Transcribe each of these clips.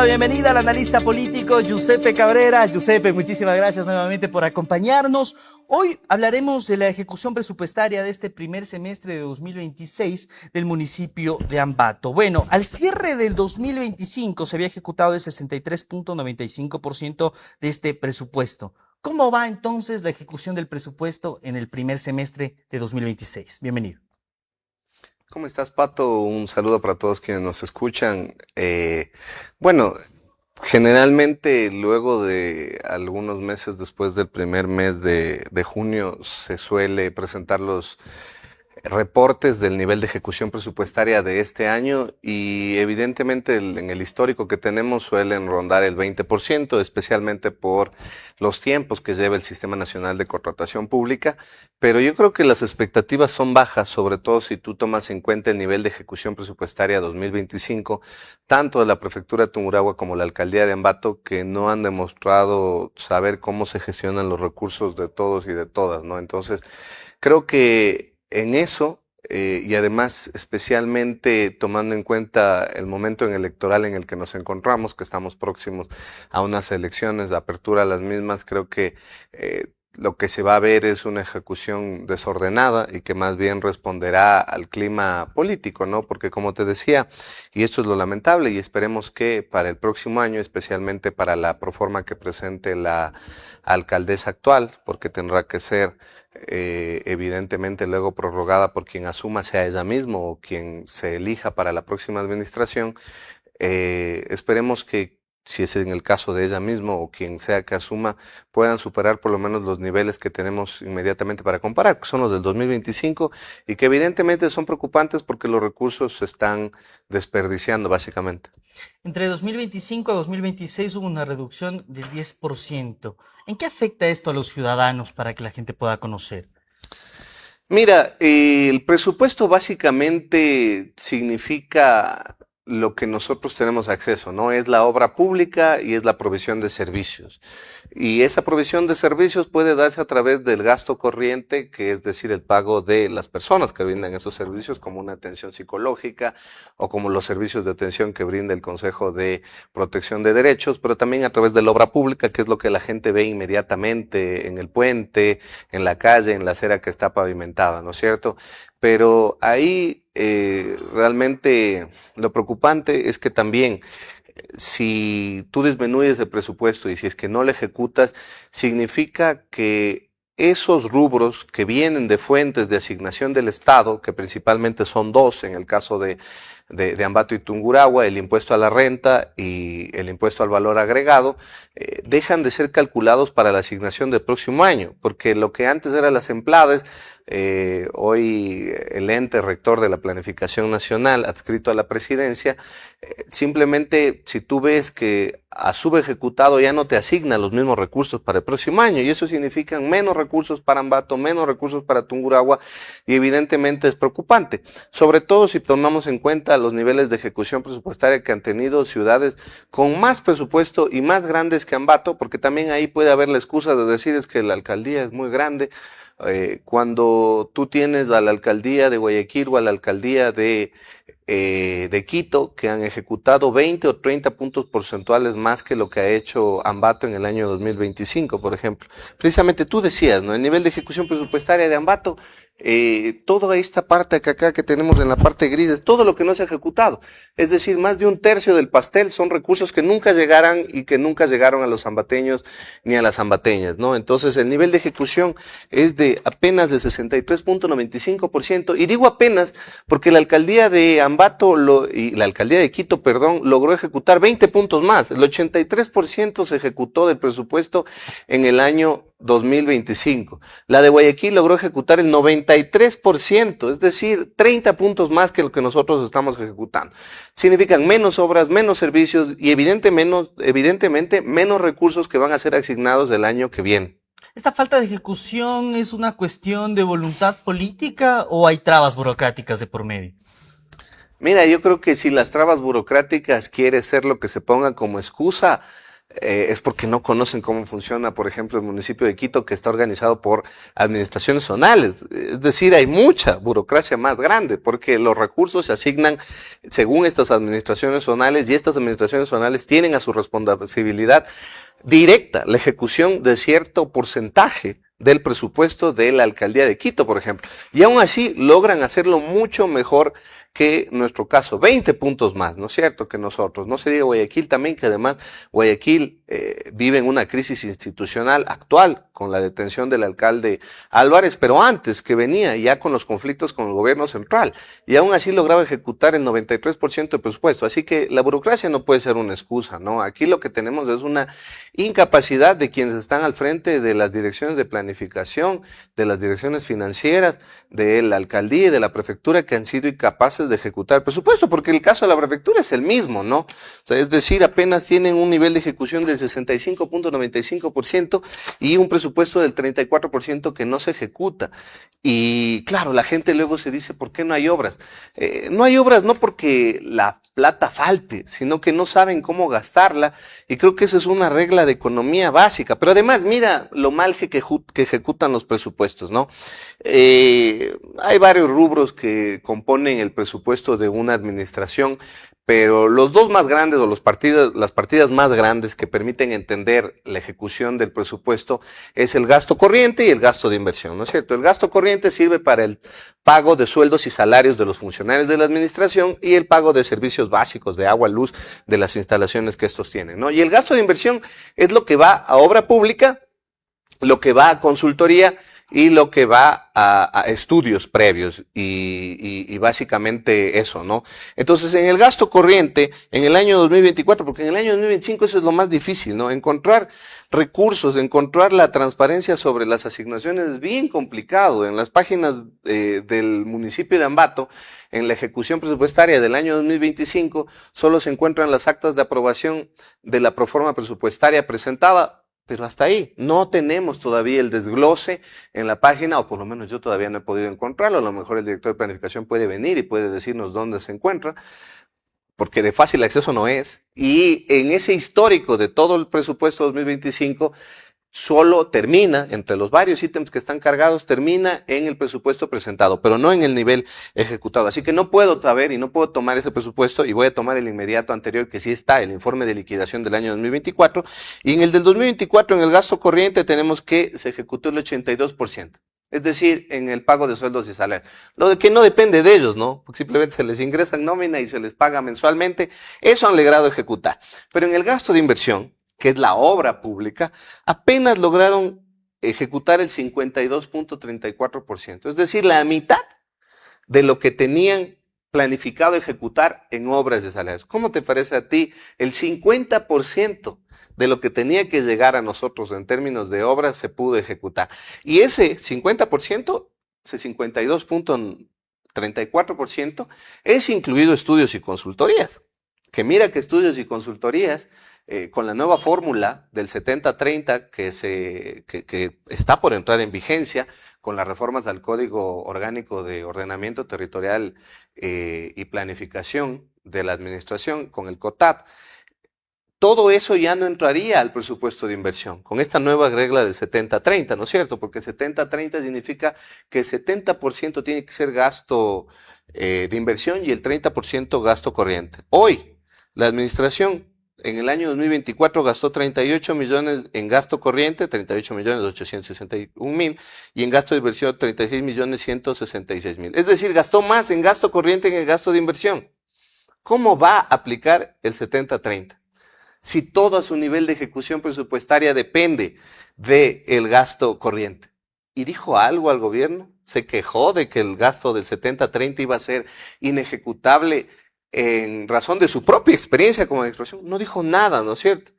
la bienvenida al analista político Giuseppe Cabrera. Giuseppe, muchísimas gracias nuevamente por acompañarnos. Hoy hablaremos de la ejecución presupuestaria de este primer semestre de 2026 del municipio de Ambato. Bueno, al cierre del 2025 se había ejecutado el 63.95% de este presupuesto. ¿Cómo va entonces la ejecución del presupuesto en el primer semestre de 2026? Bienvenido. ¿Cómo estás, Pato? Un saludo para todos quienes nos escuchan. Bueno, generalmente luego de algunos meses después del primer mes de junio se suele presentar los reportes del nivel de ejecución presupuestaria de este año y evidentemente en el histórico que tenemos suelen rondar el 20%, especialmente por los tiempos que lleva el Sistema Nacional de Contratación Pública, pero yo creo que las expectativas son bajas, sobre todo si tú tomas en cuenta el nivel de ejecución presupuestaria 2025, tanto de la Prefectura de Tungurahua como la Alcaldía de Ambato, que no han demostrado saber cómo se gestionan los recursos de todos y de todas, ¿no? Entonces, creo que en eso, y además especialmente tomando en cuenta el momento electoral en el que nos encontramos, que estamos próximos a unas elecciones, de apertura a las mismas, creo que lo que se va a ver es una ejecución desordenada y que más bien responderá al clima político, ¿no? Porque como te decía, y esto es lo lamentable, y esperemos que para el próximo año, especialmente para la proforma que presente la alcaldesa actual, porque tendrá que ser evidentemente luego prorrogada por quien asuma, sea ella misma o quien se elija para la próxima administración, esperemos que si es en el caso de ella misma o quien sea que asuma, puedan superar por lo menos los niveles que tenemos inmediatamente para comparar, que son los del 2025 y que evidentemente son preocupantes porque los recursos se están desperdiciando básicamente. Entre 2025 a 2026 hubo una reducción del 10%. ¿En qué afecta esto a los ciudadanos para que la gente pueda conocer? Mira, el presupuesto básicamente significa lo que nosotros tenemos acceso, ¿no? Es la obra pública y es la provisión de servicios. Y esa provisión de servicios puede darse a través del gasto corriente, que es decir, el pago de las personas que brindan esos servicios, como una atención psicológica o como los servicios de atención que brinda el Consejo de Protección de Derechos, pero también a través de la obra pública, que es lo que la gente ve inmediatamente en el puente, en la calle, en la acera que está pavimentada, ¿no es cierto? Pero ahí realmente lo preocupante es que también si tú disminuyes el presupuesto y si es que no lo ejecutas, significa que esos rubros que vienen de fuentes de asignación del Estado, que principalmente son dos en el caso de Ambato y Tungurahua, el impuesto a la renta y el impuesto al valor agregado, dejan de ser calculados para la asignación del próximo año, porque lo que antes eran las empleadas, hoy el ente rector de la Planificación Nacional adscrito a la presidencia, simplemente si tú ves que a subejecutado ya no te asigna los mismos recursos para el próximo año, y eso significa menos recursos para Ambato, menos recursos para Tungurahua, y evidentemente es preocupante, sobre todo si tomamos en cuenta los niveles de ejecución presupuestaria que han tenido ciudades con más presupuesto y más grandes que Ambato, porque también ahí puede haber la excusa de decir es que la alcaldía es muy grande. Cuando tú tienes a la alcaldía de Guayaquil o a la alcaldía de Quito, que han ejecutado 20 o 30 puntos porcentuales más que lo que ha hecho Ambato en el año 2025, por ejemplo. Precisamente tú decías, ¿no? El nivel de ejecución presupuestaria de Ambato, toda esta parte acá que tenemos en la parte gris, es todo lo que no se ha ejecutado. Es decir, más de un tercio del pastel son recursos que nunca llegarán y que nunca llegaron a los ambateños ni a las ambateñas, ¿no? Entonces, el nivel de ejecución es de apenas de 63.95%, y digo apenas porque la alcaldía de Ambato y la alcaldía de Quito, perdón, logró ejecutar 20 puntos más. El 83% se ejecutó del presupuesto en el año 2025. La de Guayaquil logró ejecutar el 93%, es decir, 30 puntos más que lo que nosotros estamos ejecutando. Significan menos obras, menos servicios y evidentemente menos recursos que van a ser asignados el año que viene. ¿Esta falta de ejecución es una cuestión de voluntad política o hay trabas burocráticas de por medio? Mira, yo creo que si las trabas burocráticas quiere ser lo que se ponga como excusa, es porque no conocen cómo funciona, por ejemplo, el municipio de Quito, que está organizado por administraciones zonales. Es decir, hay mucha burocracia más grande, porque los recursos se asignan según estas administraciones zonales, y estas administraciones zonales tienen a su responsabilidad directa la ejecución de cierto porcentaje del presupuesto de la alcaldía de Quito, por ejemplo. Y aún así logran hacerlo mucho mejor que nuestro caso, 20 puntos más, ¿no es cierto?, que nosotros. No se diga Guayaquil también, que además Guayaquil vive en una crisis institucional actual con la detención del alcalde Álvarez, pero antes que venía ya con los conflictos con el gobierno central, y aún así lograba ejecutar el 93% de presupuesto. Así que la burocracia no puede ser una excusa, ¿no? Aquí lo que tenemos es una incapacidad de quienes están al frente de las direcciones de planificación, de las direcciones financieras, de la alcaldía y de la prefectura, que han sido incapaces de ejecutar el presupuesto, porque el caso de la prefectura es el mismo, ¿no? O sea, es decir, apenas tienen un nivel de ejecución del 65.95% y un presupuesto del 34% que no se ejecuta. Y claro, la gente luego se dice, ¿por qué no hay obras? No hay obras no porque la plata falte, sino que no saben cómo gastarla, y creo que esa es una regla de economía básica. Pero además, mira lo mal que ejecutan los presupuestos, ¿no? Hay varios rubros que componen el presupuesto de una administración, pero los dos más grandes o las partidas más grandes que permiten entender la ejecución del presupuesto es el gasto corriente y el gasto de inversión, ¿no es cierto? El gasto corriente sirve para el pago de sueldos y salarios de los funcionarios de la administración y el pago de servicios básicos de agua, luz, de las instalaciones que estos tienen, ¿no? Y el gasto de inversión es lo que va a obra pública, lo que va a consultoría y lo que va a estudios previos y básicamente eso, ¿no? Entonces, en el gasto corriente, en el año 2024, porque en el año 2025 eso es lo más difícil, ¿no? Encontrar recursos, encontrar la transparencia sobre las asignaciones es bien complicado. En las páginas del municipio de Ambato, en la ejecución presupuestaria del año 2025, solo se encuentran las actas de aprobación de la proforma presupuestaria presentada. Pero hasta ahí, no tenemos todavía el desglose en la página, o por lo menos yo todavía no he podido encontrarlo. A lo mejor el director de planificación puede venir y puede decirnos dónde se encuentra, porque de fácil acceso no es. Y en ese histórico de todo el presupuesto 2025, solo termina, entre los varios ítems que están cargados, termina en el presupuesto presentado, pero no en el nivel ejecutado. Así que no puedo saber y no puedo tomar ese presupuesto, y voy a tomar el inmediato anterior, que sí está, el informe de liquidación del año 2024. Y en el del 2024, en el gasto corriente, tenemos que se ejecutó el 82%. Es decir, en el pago de sueldos y salarios. Lo de que no depende de ellos, ¿no? Porque simplemente se les ingresa en nómina y se les paga mensualmente. Eso han logrado ejecutar. Pero en el gasto de inversión, que es la obra pública, apenas lograron ejecutar el 52.34%. Es decir, la mitad de lo que tenían planificado ejecutar en obras de salarios. ¿Cómo te parece a ti? El 50% de lo que tenía que llegar a nosotros en términos de obras se pudo ejecutar. Y ese 50%, ese 52.34%, es incluido estudios y consultorías. Que mira que estudios y consultorías, con la nueva fórmula del 70-30 que está por entrar en vigencia, con las reformas al Código Orgánico de Ordenamiento Territorial y Planificación de la Administración, con el COTAP, todo eso ya no entraría al presupuesto de inversión, con esta nueva regla del 70-30, ¿no es cierto? Porque 70-30 significa que el 70% tiene que ser gasto de inversión y el 30% gasto corriente. Hoy, la administración en el año 2024 gastó 38 millones en gasto corriente, 38.861.000, y en gasto de inversión 36.166.000. Es decir, gastó más en gasto corriente que en gasto de inversión. ¿Cómo va a aplicar el 70-30? Si todo su nivel de ejecución presupuestaria depende del gasto corriente. ¿Y dijo algo al gobierno? ¿Se quejó de que el gasto del 70-30 iba a ser inejecutable en razón de su propia experiencia como administración? No dijo nada, ¿no es cierto?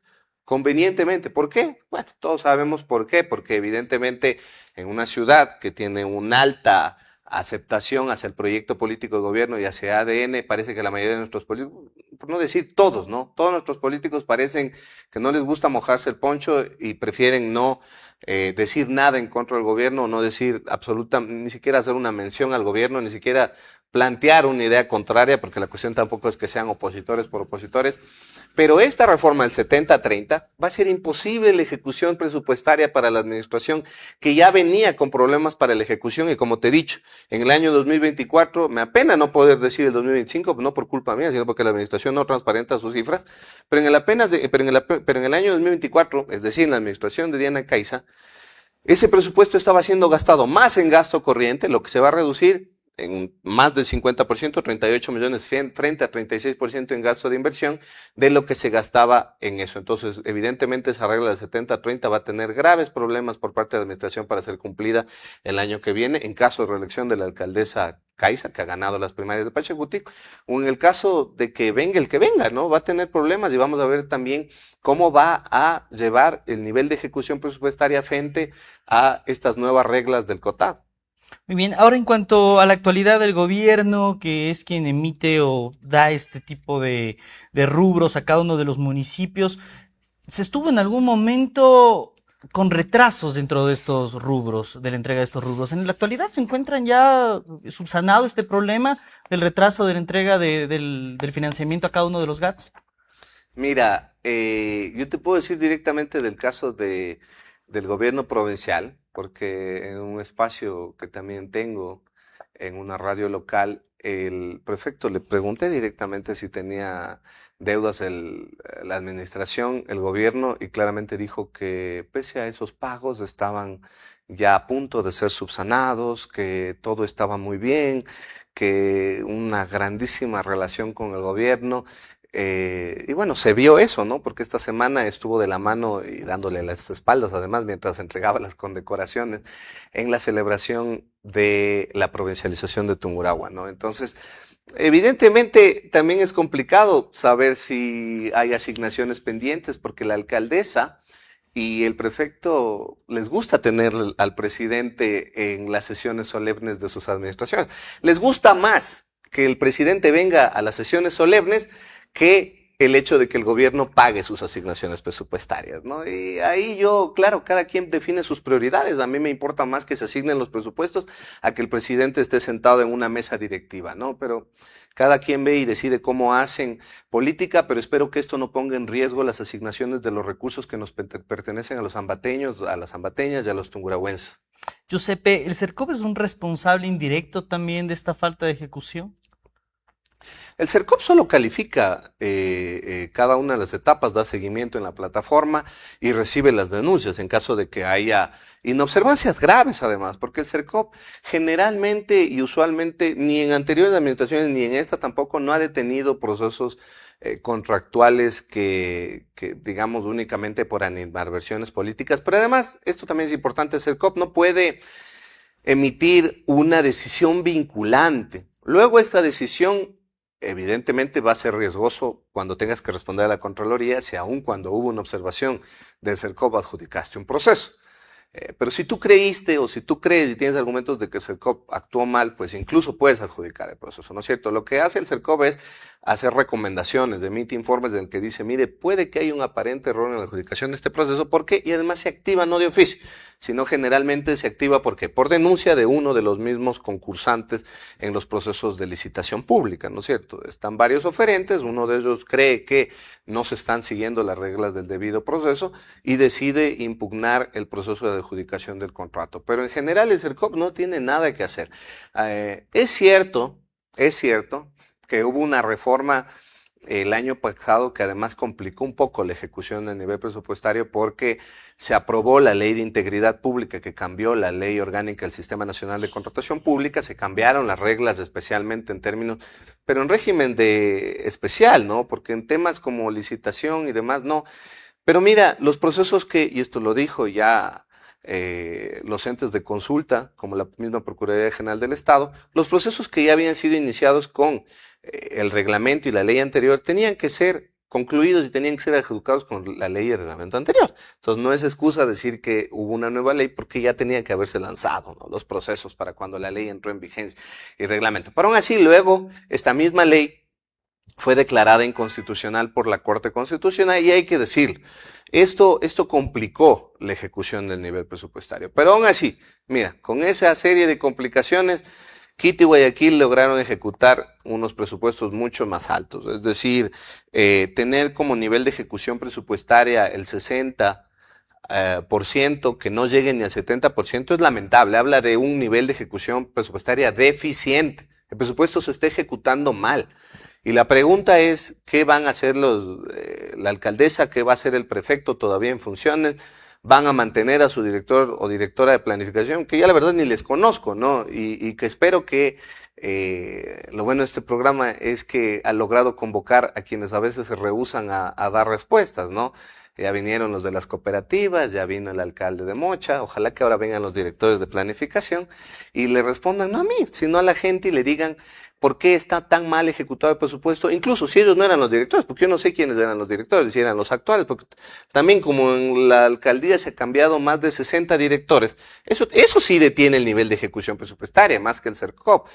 Convenientemente. ¿Por qué? Bueno, todos sabemos por qué. Porque evidentemente en una ciudad que tiene una alta aceptación hacia el proyecto político de gobierno y hacia ADN, parece que la mayoría de nuestros políticos por no decir todos, ¿no? Todos nuestros políticos parecen que no les gusta mojarse el poncho y prefieren no decir nada en contra del gobierno, no decir ni siquiera hacer una mención al gobierno, ni siquiera plantear una idea contraria, porque la cuestión tampoco es que sean opositores por opositores. Pero esta reforma del 70-30 va a ser imposible la ejecución presupuestaria para la administración, que ya venía con problemas para la ejecución. Y como te he dicho, en el año 2024, me apena no poder decir el 2025, no por culpa mía, sino porque la administración no transparenta sus cifras, pero en el año 2024, es decir, en la administración de Diana Caiza, ese presupuesto estaba siendo gastado más en gasto corriente, lo que se va a reducir en más del 50%, 38 millones frente a 36% en gasto de inversión de lo que se gastaba en eso. Entonces, evidentemente, esa regla del 70-30 va a tener graves problemas por parte de la administración para ser cumplida el año que viene, en caso de reelección de la alcaldesa Caiza, que ha ganado las primarias de Pachacutic, o en el caso de que venga el que venga, ¿no? Va a tener problemas y vamos a ver también cómo va a llevar el nivel de ejecución presupuestaria frente a estas nuevas reglas del COTAD. Muy bien, ahora en cuanto a la actualidad del gobierno, que es quien emite o da este tipo de rubros a cada uno de los municipios, ¿se estuvo en algún momento con retrasos dentro de estos rubros, de la entrega de estos rubros? ¿En la actualidad se encuentran ya subsanado este problema del retraso de la entrega del financiamiento a cada uno de los GATS? Mira, yo te puedo decir directamente del caso del gobierno provincial, porque en un espacio que también tengo en una radio local, el prefecto le pregunté directamente si tenía deudas la administración, el gobierno, y claramente dijo que pese a esos pagos estaban ya a punto de ser subsanados, que todo estaba muy bien, que una grandísima relación con el gobierno. Y bueno, se vio eso, ¿no? Porque esta semana estuvo de la mano y dándole las espaldas, además, mientras entregaba las condecoraciones en la celebración de la provincialización de Tungurahua, ¿no? Entonces, evidentemente también es complicado saber si hay asignaciones pendientes, porque la alcaldesa y el prefecto les gusta tener al presidente en las sesiones solemnes de sus administraciones. Les gusta más que el presidente venga a las sesiones solemnes que el hecho de que el gobierno pague sus asignaciones presupuestarias, ¿no? Y ahí claro, cada quien define sus prioridades. A mí me importa más que se asignen los presupuestos a que el presidente esté sentado en una mesa directiva, ¿no? Pero cada quien ve y decide cómo hacen política, pero espero que esto no ponga en riesgo las asignaciones de los recursos que nos pertenecen a los ambateños, a las ambateñas y a los tungurahuenses. Giuseppe, ¿el CERCOP es un responsable indirecto también de esta falta de ejecución? El CERCOP solo califica cada una de las etapas, da seguimiento en la plataforma y recibe las denuncias en caso de que haya inobservancias graves, además, porque el CERCOP generalmente y usualmente, ni en anteriores administraciones ni en esta tampoco, no ha detenido procesos contractuales que digamos únicamente por animadversiones políticas. Pero además, esto también es importante, el CERCOP no puede emitir una decisión vinculante. Luego esta decisión evidentemente va a ser riesgoso cuando tengas que responder a la Contraloría, si aún cuando hubo una observación del CERCOP adjudicaste un proceso. Pero si tú creíste o si tú crees y tienes argumentos de que el CERCOP actuó mal, pues incluso puedes adjudicar el proceso, ¿no es cierto? Lo que hace el CERCOP es hacer recomendaciones, emite informes en el que dice, mire, puede que haya un aparente error en la adjudicación de este proceso, ¿por qué? Y además se activa no de oficio, sino generalmente se activa porque por denuncia de uno de los mismos concursantes en los procesos de licitación pública, ¿no es cierto? Están varios oferentes, uno de ellos cree que no se están siguiendo las reglas del debido proceso y decide impugnar el proceso de adjudicación del contrato. Pero en general el CERCOP no tiene nada que hacer. Es cierto que hubo una reforma el año pasado que además complicó un poco la ejecución a nivel presupuestario porque se aprobó la Ley de Integridad Pública que cambió la Ley Orgánica del Sistema Nacional de Contratación Pública, se cambiaron las reglas especialmente en términos, pero en régimen de especial, ¿no? Porque en temas como licitación y demás, no. Pero mira, los procesos y esto lo dijo ya los entes de consulta, como la misma Procuraduría General del Estado, los procesos que ya habían sido iniciados con el reglamento y la ley anterior tenían que ser concluidos y tenían que ser adjudicados con la ley y el reglamento anterior. Entonces no es excusa decir que hubo una nueva ley porque ya tenían que haberse lanzado, ¿no?, los procesos para cuando la ley entró en vigencia y reglamento. Pero aún así luego esta misma ley fue declarada inconstitucional por la Corte Constitucional y hay que decir, esto complicó la ejecución del nivel presupuestario. Pero aún así, mira, con esa serie de complicaciones, Quito y Guayaquil lograron ejecutar unos presupuestos mucho más altos. Es decir, tener como nivel de ejecución presupuestaria el 60%, que no llegue ni al 70%, es lamentable. Habla de un nivel de ejecución presupuestaria deficiente. El presupuesto se está ejecutando mal. Y la pregunta es, ¿qué van a hacer la alcaldesa? ¿Qué va a hacer el prefecto todavía en funciones? ¿Van a mantener a su director o directora de planificación? Que ya la verdad ni les conozco, ¿no? Y que espero que lo bueno de este programa es que ha logrado convocar a quienes a veces se rehúsan a dar respuestas, ¿no? Ya vinieron los de las cooperativas, ya vino el alcalde de Mocha, ojalá que ahora vengan los directores de planificación y le respondan no a mí, sino a la gente y le digan por qué está tan mal ejecutado el presupuesto, incluso si ellos no eran los directores, porque yo no sé quiénes eran los directores, si eran los actuales, porque también como en la alcaldía se ha cambiado más de 60 directores, eso sí detiene el nivel de ejecución presupuestaria, más que el CERCOP.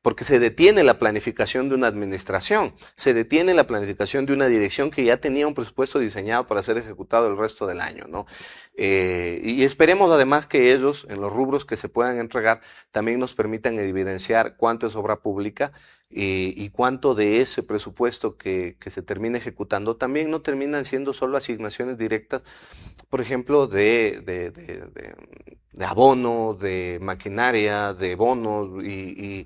Porque se detiene la planificación de una administración, se detiene la planificación de una dirección que ya tenía un presupuesto diseñado para ser ejecutado el resto del año, ¿no? Y esperemos además que ellos, en los rubros que se puedan entregar, también nos permitan evidenciar cuánto es obra pública y cuánto de ese presupuesto que se termina ejecutando también no terminan siendo solo asignaciones directas, por ejemplo, de abono, de maquinaria, de bonos y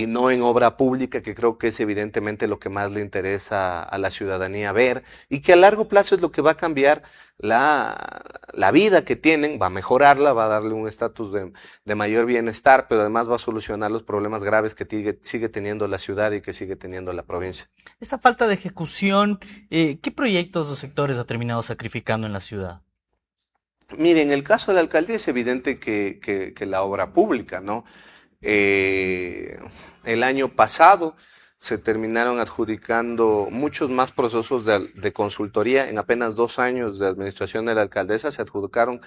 no en obra pública, que creo que es evidentemente lo que más le interesa a la ciudadanía ver y que a largo plazo es lo que va a cambiar la vida que tienen, va a mejorarla, va a darle un estatus de mayor bienestar, pero además va a solucionar los problemas graves que sigue teniendo la ciudad y que sigue teniendo la provincia. Esta falta de ejecución, ¿qué proyectos o sectores ha terminado sacrificando en la ciudad? Mire, en el caso de la alcaldía es evidente que la obra pública, ¿no? Eh, el año pasado se terminaron adjudicando muchos más procesos de consultoría. En apenas 2 años de administración de la alcaldesa se adjudicaron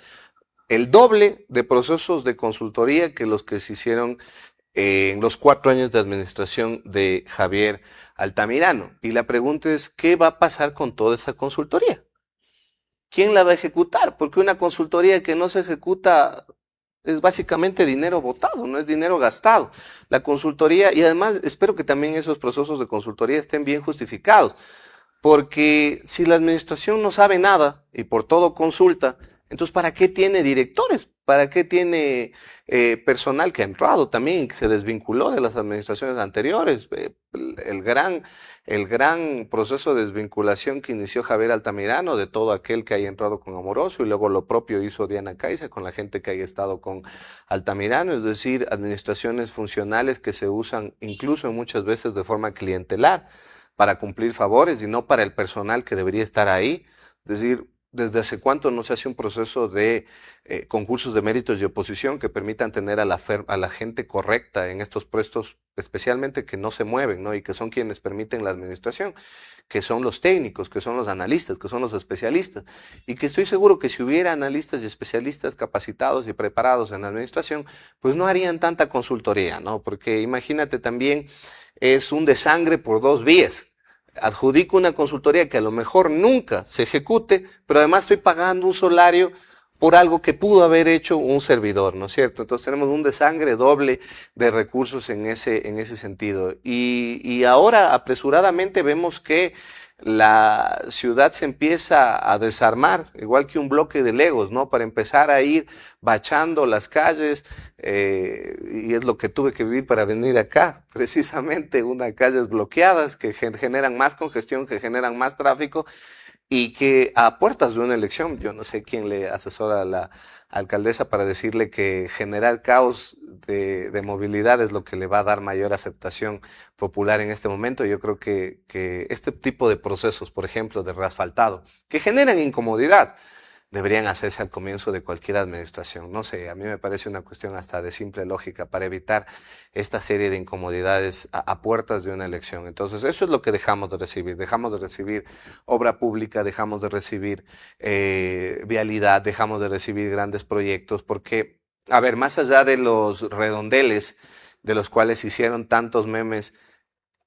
el doble de procesos de consultoría que los que se hicieron en los 4 años de administración de Javier Altamirano. Y la pregunta es, ¿qué va a pasar con toda esa consultoría? ¿Quién la va a ejecutar? Porque una consultoría que no se ejecuta es básicamente dinero botado, no es dinero gastado. La consultoría, y además espero que también esos procesos de consultoría estén bien justificados, porque si la administración no sabe nada y por todo consulta, entonces ¿para qué tiene directores? ¿Para qué tiene personal que ha entrado también, que se desvinculó de las administraciones anteriores? El gran proceso de desvinculación que inició Javier Altamirano de todo aquel que haya entrado con Amoroso y luego lo propio hizo Diana Caiza con la gente que haya estado con Altamirano, es decir, administraciones funcionales que se usan incluso muchas veces de forma clientelar para cumplir favores y no para el personal que debería estar ahí. Es decir, ¿desde hace cuánto no se hace un proceso de concursos de méritos y oposición que permitan tener a la gente correcta en estos puestos, especialmente que no se mueven, ¿no? Y que son quienes permiten la administración, que son los técnicos, que son los analistas, que son los especialistas? Y que estoy seguro que si hubiera analistas y especialistas capacitados y preparados en la administración, pues no harían tanta consultoría, ¿no? Porque imagínate también, es un desangre por dos vías. Adjudico una consultoría que a lo mejor nunca se ejecute, pero además estoy pagando un salario por algo que pudo haber hecho un servidor, ¿no es cierto? Entonces tenemos un desangre doble de recursos en ese sentido. Y ahora apresuradamente vemos que la ciudad se empieza a desarmar, igual que un bloque de Legos, ¿no? Para empezar a ir bachando las calles, y es lo que tuve que vivir para venir acá, precisamente unas calles bloqueadas que generan más congestión, que generan más tráfico, y que a puertas de una elección, yo no sé quién le asesora a la alcaldesa para decirle que generar caos de movilidad es lo que le va a dar mayor aceptación popular en este momento. Yo creo que este tipo de procesos, por ejemplo, de reasfaltado, que generan incomodidad, deberían hacerse al comienzo de cualquier administración. No sé, a mí me parece una cuestión hasta de simple lógica para evitar esta serie de incomodidades a puertas de una elección. Entonces, eso es lo que dejamos de recibir. Dejamos de recibir obra pública, dejamos de recibir vialidad, dejamos de recibir grandes proyectos, porque, a ver, más allá de los redondeles de los cuales hicieron tantos memes,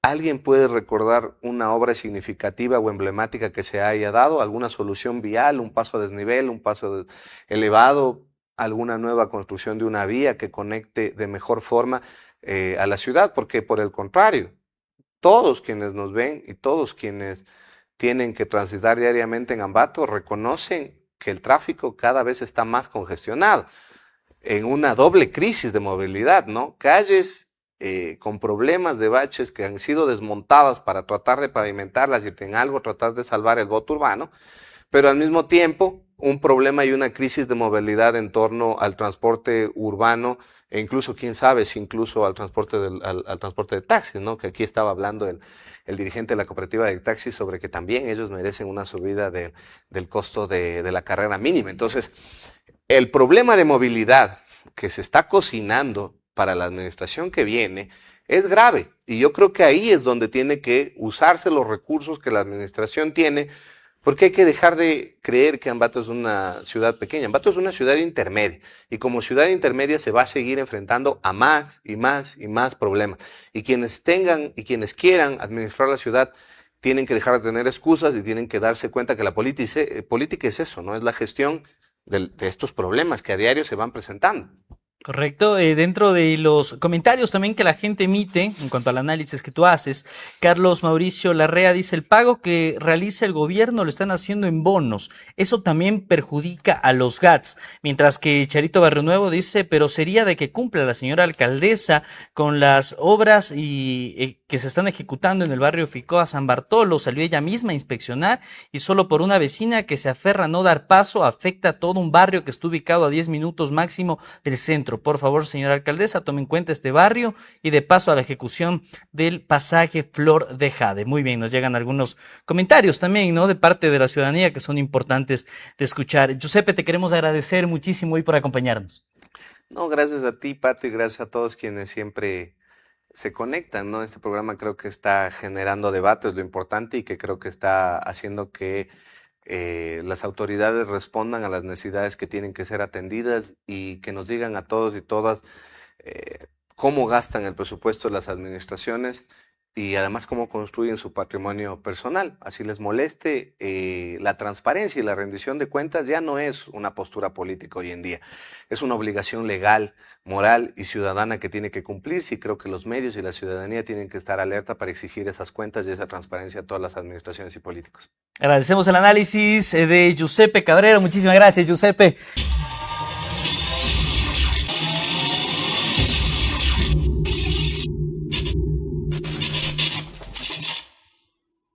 ¿Alguien puede recordar una obra significativa o emblemática que se haya dado? ¿Alguna solución vial, un paso a desnivel, un paso elevado, alguna nueva construcción de una vía que conecte de mejor forma a la ciudad? Porque por el contrario, todos quienes nos ven y todos quienes tienen que transitar diariamente en Ambato reconocen que el tráfico cada vez está más congestionado, en una doble crisis de movilidad, ¿no? Calles con problemas de baches que han sido desmontadas para tratar de pavimentarlas y en algo tratar de salvar el boto urbano, pero al mismo tiempo un problema y una crisis de movilidad en torno al transporte urbano e incluso, quién sabe, si incluso al transporte, al transporte de taxis, ¿no? Que aquí estaba hablando el dirigente de la cooperativa de taxis sobre que también ellos merecen una subida del costo de la carrera mínima. Entonces, el problema de movilidad que se está cocinando para la administración que viene es grave y yo creo que ahí es donde tiene que usarse los recursos que la administración tiene, porque hay que dejar de creer que Ambato es una ciudad pequeña. Ambato es una ciudad intermedia y como ciudad intermedia se va a seguir enfrentando a más y más y más problemas. Y quienes tengan y quienes quieran administrar la ciudad tienen que dejar de tener excusas y tienen que darse cuenta que la política es eso, ¿no? Es la gestión de estos problemas que a diario se van presentando. Correcto. Dentro de los comentarios también que la gente emite en cuanto al análisis que tú haces, Carlos Mauricio Larrea dice: el pago que realiza el gobierno lo están haciendo en bonos. Eso también perjudica a los GATS. Mientras que Charito Barrio Nuevo dice: pero sería de que cumpla la señora alcaldesa con las obras que se están ejecutando en el barrio Ficoa San Bartolo. Salió ella misma a inspeccionar y solo por una vecina que se aferra a no dar paso afecta a todo un barrio que está ubicado a 10 minutos máximo del centro. Por favor, señora alcaldesa, tome en cuenta este barrio y de paso a la ejecución del pasaje Flor de Jade. Muy bien, nos llegan algunos comentarios también, ¿no? De parte de la ciudadanía que son importantes de escuchar. Giuseppe, te queremos agradecer muchísimo hoy por acompañarnos. No, gracias a ti, Pato, y gracias a todos quienes siempre se conectan, ¿no? Este programa creo que está generando debates, lo importante, y que creo que está haciendo que las autoridades respondan a las necesidades que tienen que ser atendidas y que nos digan a todos y todas cómo gastan el presupuesto de las administraciones y además cómo construyen su patrimonio personal. Así les moleste, la transparencia y la rendición de cuentas ya no es una postura política hoy en día, es una obligación legal, moral y ciudadana que tiene que cumplirse, y creo que los medios y la ciudadanía tienen que estar alerta para exigir esas cuentas y esa transparencia a todas las administraciones y políticos. Agradecemos el análisis de Giuseppe Cabrera. Muchísimas gracias, Giuseppe.